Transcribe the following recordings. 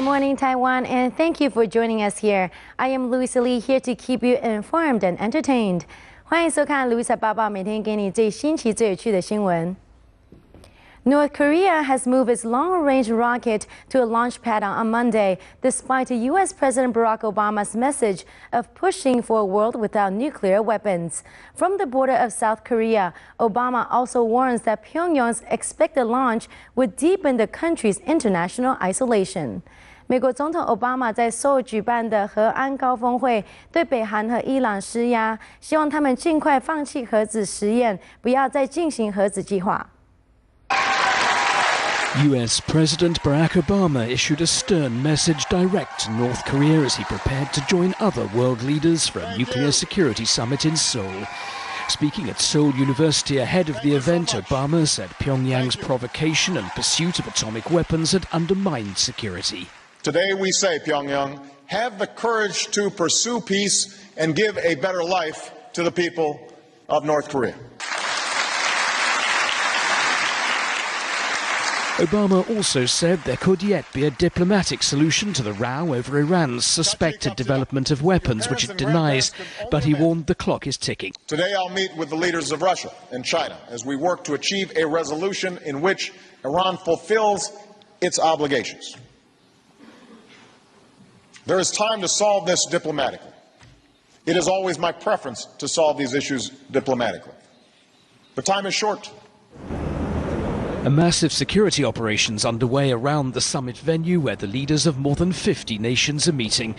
Good morning, Taiwan, and thank you for joining us here. I am Louisa here to keep you informed and entertained. 欢迎收看 Louisa 报报，每天给你最新奇、最有趣的新闻。North Korea has moved its long-range rocket to a launch pad on Monday, despite U.S. President Barack Obama's message of pushing for a world without nuclear weapons. From the border of South Korea, Obama also warns that Pyongyang's expected launch would deepen the country's international isolation. 美国总统奥巴马在首尔举办的核安高峰会对北韩和伊朗施压，希望他们尽快放弃核子实验，不要再进行核子计划。 US President Barack Obama issued a stern message direct to North Korea as he prepared to join other world leaders for a nuclear security summit in Seoul. Speaking at Seoul University ahead of the event, Obama said Pyongyang's provocation and pursuit of atomic weapons had undermined security. Today we say, Pyongyang, have the courage to pursue peace and give a better life to the people of North Korea. Obama also said there could yet be a diplomatic solution to the row over Iran's suspected development of weapons, which it denies, but he warned the clock is ticking. Today I'll meet with the leaders of Russia and China as we work to achieve a resolution in which Iran fulfills its obligations. There is time to solve this diplomatically. It is always my preference to solve these issues diplomatically. But time is short. A massive security operations underway around the summit venue where the leaders of more than 50 nations are meeting.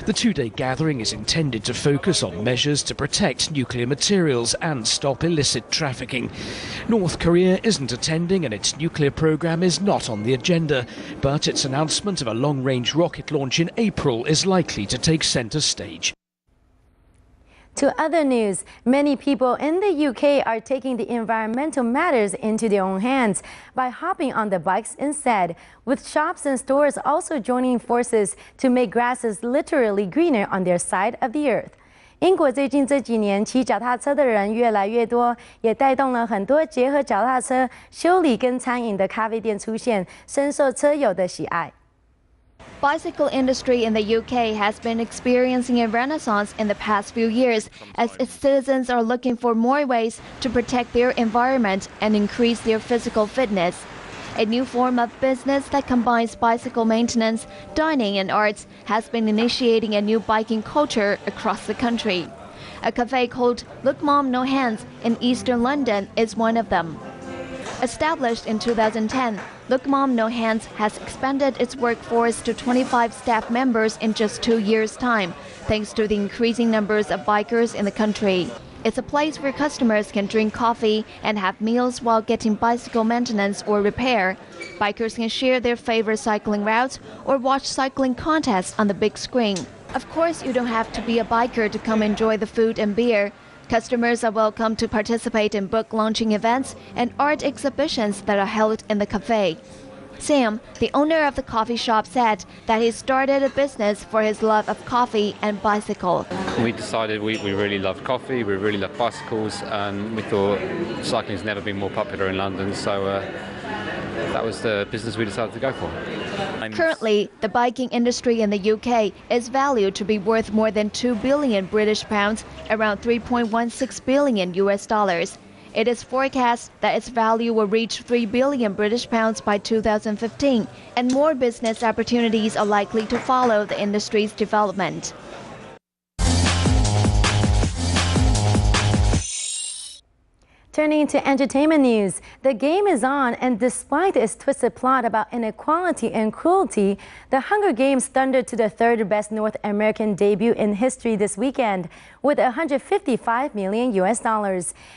The two-day gathering is intended to focus on measures to protect nuclear materials and stop illicit trafficking. North Korea isn't attending and its nuclear program is not on the agenda, but its announcement of a long-range rocket launch in April is likely to take center stage. To other news, many people in the UK are taking the environmental matters into their own hands by hopping on the bikes instead, with shops and stores also joining forces to make grasses literally greener on their side of the earth. 英国最近这几年骑脚踏车的人越来越多，也带动了很多结合脚踏车修理跟餐饮的咖啡店出现，深受车友的喜爱。 Bicycle industry in the UK has been experiencing a renaissance in the past few years as its citizens are looking for more ways to protect their environment and increase their physical fitness. A new form of business that combines bicycle maintenance, dining and arts has been initiating a new biking culture across the country. A cafe called Look Mom No Hands in eastern London is one of them. Established in 2010, Look Mom No Hands has expanded its workforce to 25 staff members in just 2 years' time, thanks to the increasing numbers of bikers in the country. It's a place where customers can drink coffee and have meals while getting bicycle maintenance or repair. Bikers can share their favorite cycling routes or watch cycling contests on the big screen. Of course, you don't have to be a biker to come enjoy the food and beer. Customers are welcome to participate in book launching events and art exhibitions that are held in the cafe. Sam, the owner of the coffee shop, said that he started a business for his love of coffee and bicycle. We decided we really love coffee, we really love bicycles, and we thought cycling's never been more popular in London, so that was the business we decided to go for. Currently, the biking industry in the UK is valued to be worth more than 2 billion British pounds, around 3.16 billion US dollars. It is forecast that its value will reach 3 billion British pounds by 2015, and more business opportunities are likely to follow the industry's development. Turning to entertainment news, the game is on, and despite its twisted plot about inequality and cruelty, The Hunger Games thundered to the third best North American debut in history this weekend, with $155 million US.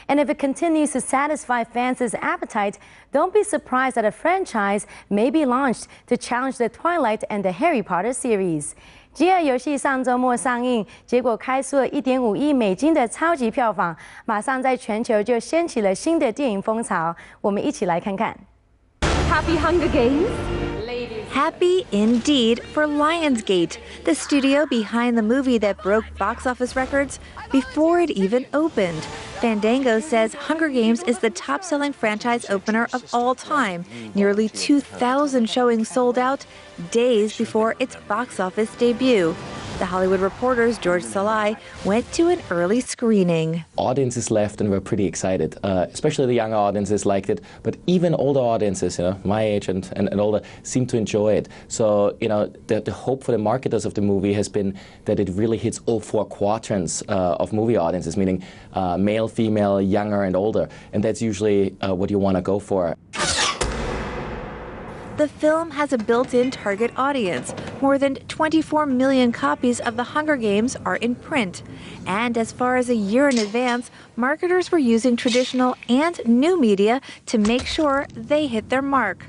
And if it continues to satisfy fans' appetite, don't be surprised that a franchise may be launched to challenge the Twilight and the Harry Potter series. 饥饿游戏上周末上映，结果开出了1.5亿美金的超级票房，马上在全球就掀起了新的电影风潮。我们一起来看看。Happy Hunger Games, ladies Happy indeed for Lionsgate, the studio behind the movie that broke box office records before it even opened. Fandango says Hunger Games is the top-selling franchise opener of all time. Nearly 2,000 showings sold out days before its box office debut. The Hollywood Reporter's George Salai went to an early screening. Audiences left and were pretty excited, especially the younger audiences liked it, but even older audiences, my age and older, seemed to enjoy it. So, the hope for the marketers of the movie has been that it really hits all four quadrants of movie audiences, meaning male, female, younger, and older. And that's usually what you want to go for. The film has a built-in target audience. More than 24 million copies of The Hunger Games are in print. And as far as a year in advance, marketers were using traditional and new media to make sure they hit their mark.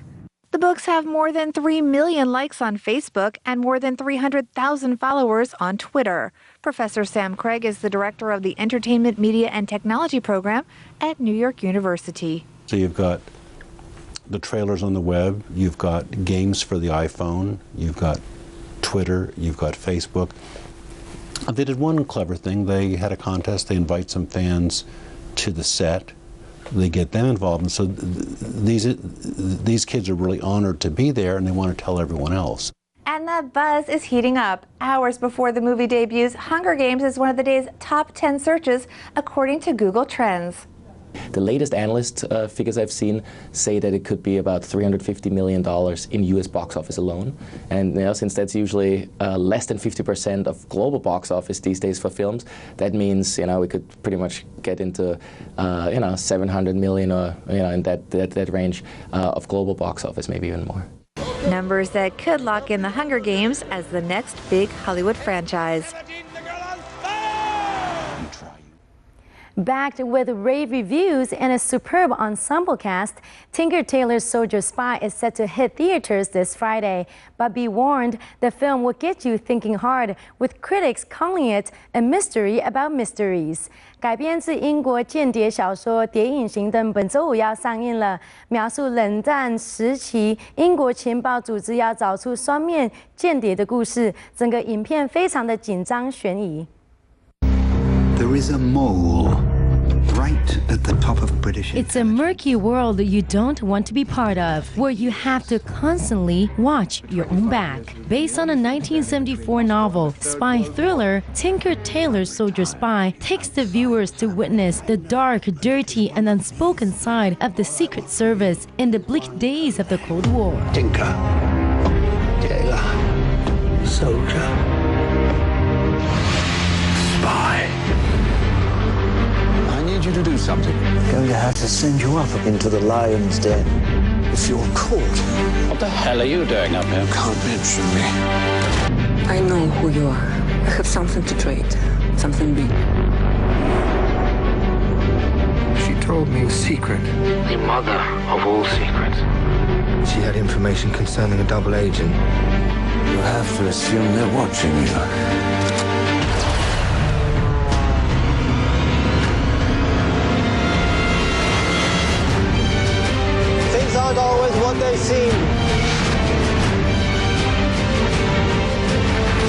The books have more than 3 million likes on Facebook and more than 300,000 followers on Twitter. Professor Sam Craig is the director of the Entertainment, Media, and Technology program at New York University. So you've got the trailers on the web, you've got games for the iPhone, you've got Twitter, you've got Facebook. They did one clever thing. They had a contest. They invite some fans to the set. They get them involved. And so these kids are really honored to be there, and they want to tell everyone else. And that buzz is heating up. Hours before the movie debuts, Hunger Games is one of the day's top 10 searches, according to Google Trends. The latest analyst figures I've seen say that it could be about $350 million in US box office alone. And since that's usually less than 50% of global box office these days for films, that means we could pretty much get into 700 million or in that range of global box office, maybe even more. Numbers that could lock in The Hunger Games as the next big Hollywood franchise. Backed with rave reviews and a superb ensemble cast, Tinker Tailor Soldier Spy is set to hit theaters this Friday. But be warned, the film will get you thinking hard, with critics calling it a mystery about mysteries. 改编自英国间谍小说《谍影行动》本周五要上映了，描述冷战时期英国情报组织要找出双面间谍的故事。整个影片非常的紧张悬疑。 There is a mole right at the top of British. It's a murky world you don't want to be part of, where you have to constantly watch your own back. Based on a 1974 novel, spy thriller, Tinker Tailor Soldier Spy takes the viewers to witness the dark, dirty, and unspoken side of the Secret Service in the bleak days of the Cold War. Tinker, Tailor, Soldier, Spy. I need you to do something. Going to have to send you up into the lion's den. If you're caught... What the hell are you doing up here? Can't mention me. I know who you are. I have something to trade. Something big. She told me a secret. The mother of all secrets. She had information concerning a double agent. You have to assume they're watching you. Aren't always what they seem.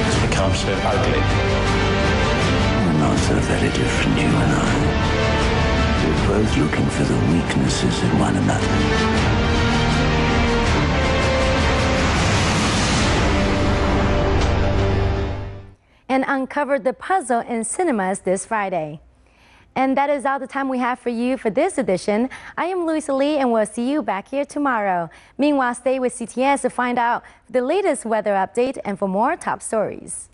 It's become so ugly. We're not so very different, you and I. We're both looking for the weaknesses in one another. And uncover the puzzle in cinemas this Friday. And that is all the time we have for you for this edition. I am Louisa Lee, and we'll see you back here tomorrow. Meanwhile, stay with CTS to find out the latest weather update and for more top stories.